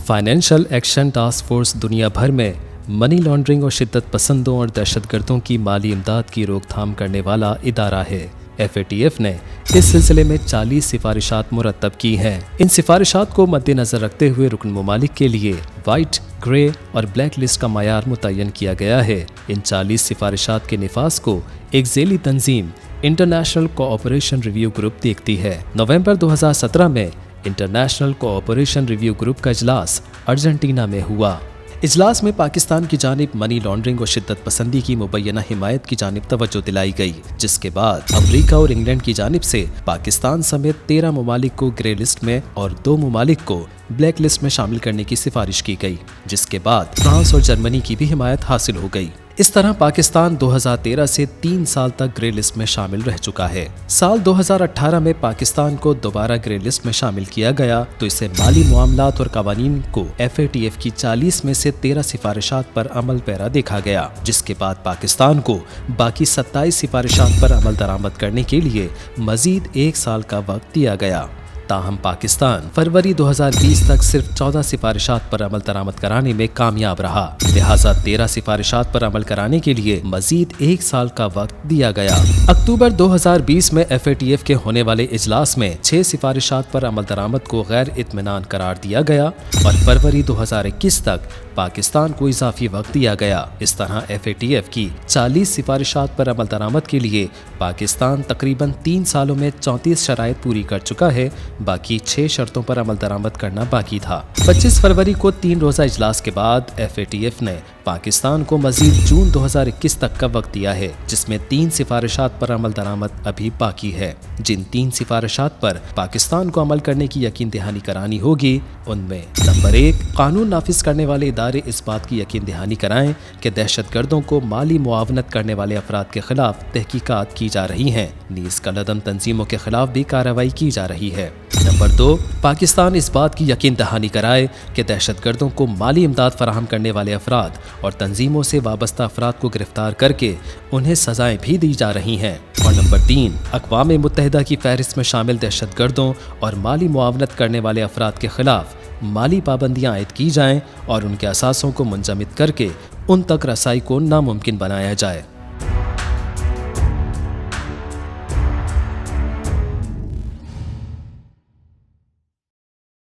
Financial action task force दुनिया भर में मनी लॉन्ड्रिंग और शिद्दत पसंदों और दहशतगर्दों की माली इमदाद की रोकथाम करने वाला इदारा है। FATF ने इस सिलसिले में 40 सिफारिशात मुरतब की हैं। इन सिफारिशात को मद्देनज़र रखते हुए रुकन ममालिक के लिए वाइट, ग्रे और ब्लैक लिस्ट का मायार मुतय्यन किया गया है। इन 40 सिफारिशात के निफाज को एक ज़ेली तंजीम इंटरनेशनल कोऑपरेशन रिव्यू ग्रुप देखती है। नवंबर 2017 में इंटरनेशनल कोऑपरेशन रिव्यू ग्रुप का इजलास अर्जेंटीना में हुआ। इजलास में पाकिस्तान की जानिब मनी लॉन्ड्रिंग और शिद्दत पसंदी की मुबैना हिमायत की जानिब तवज्जो दिलाई गई, जिसके बाद अमरीका और इंग्लैंड की जानिब से पाकिस्तान समेत 13 ममालिक को ग्रे लिस्ट में और 2 ममालिक को ब्लैक लिस्ट में शामिल करने की सिफारिश की गई, जिसके बाद फ्रांस और जर्मनी की भी हिमायत हासिल हो गई। इस तरह पाकिस्तान 2013 से 3 साल तक ग्रे लिस्ट में शामिल रह चुका है। साल 2018 में पाकिस्तान को दोबारा ग्रे लिस्ट में शामिल किया गया तो इसे माली मामलात और कवानीन को FATF की 40 में से 13 सिफारिशात पर अमल पैरा देखा गया, जिसके बाद पाकिस्तान को बाकी 27 सिफारिशात पर अमल दरामद करने के लिए मजीद 1 साल का वक्त दिया गया। ताहम पाकिस्तान फरवरी 2020 तक सिर्फ 14 सिफारिशात पर अमल दरामद कराने में कामयाब रहा, लिहाजा 13 सिफारिशात पर अमल कराने के लिए मजीद 1 साल का वक्त दिया गया। अक्टूबर 2020 में FATF के होने वाले इजलास में 6 सिफारिशात पर अमल दरामद को गैर इत्मीनान करार दिया गया और फरवरी 2021 तक पाकिस्तान को इजाफी वक्त दिया गया। इस तरह FATF की 40 सिफारिशात पर अमल दरामद के लिए पाकिस्तान तकरीबन 3 सालों में 34 शराइत पूरी कर चुका है, बाकी 6 शर्तों पर अमल दरामद करना बाकी था। 25 फरवरी को 3 रोज़ा इजलास के बाद FATF ने पाकिस्तान को मजीद जून 2021 तक का वक्त दिया है, जिसमें 3 सिफारिशात पर अमल दरामद अभी बाकी है। जिन 3 सिफारिशात पर पाकिस्तान को अमल करने की यकीन दहानी करानी होगी, उनमें नंबर 1, कानून नाफिज करने वाले इदारे इस बात की यकीन दहानी कराएं कि दहशतगर्दों को माली मुआवनत करने वाले अफराद के खिलाफ तहकीकात की जा रही हैं, नीज़ कलअदम तंजीमों के खिलाफ भी कार्रवाई की जा रही है। नंबर 2, पाकिस्तान इस बात की यकीन दहानी कराए कि दहशतगर्दों को माली इमदाद फराहम करने वाले अफराद और तंजीमों से वाबस्ता अफराद को गिरफ्तार करके उन्हें सजाएं भी दी जा रही हैं। और नंबर 3, अक़वाम मुत्तहिदा की फहरिस्त में शामिल दहशतगर्दों और माली मुआवनत करने वाले अफराद के खिलाफ माली पाबंदियाँ आयद की जाएँ और उनके असासों को मुंजमद करके उन तक रसाई को नामुमकिन बनाया जाए।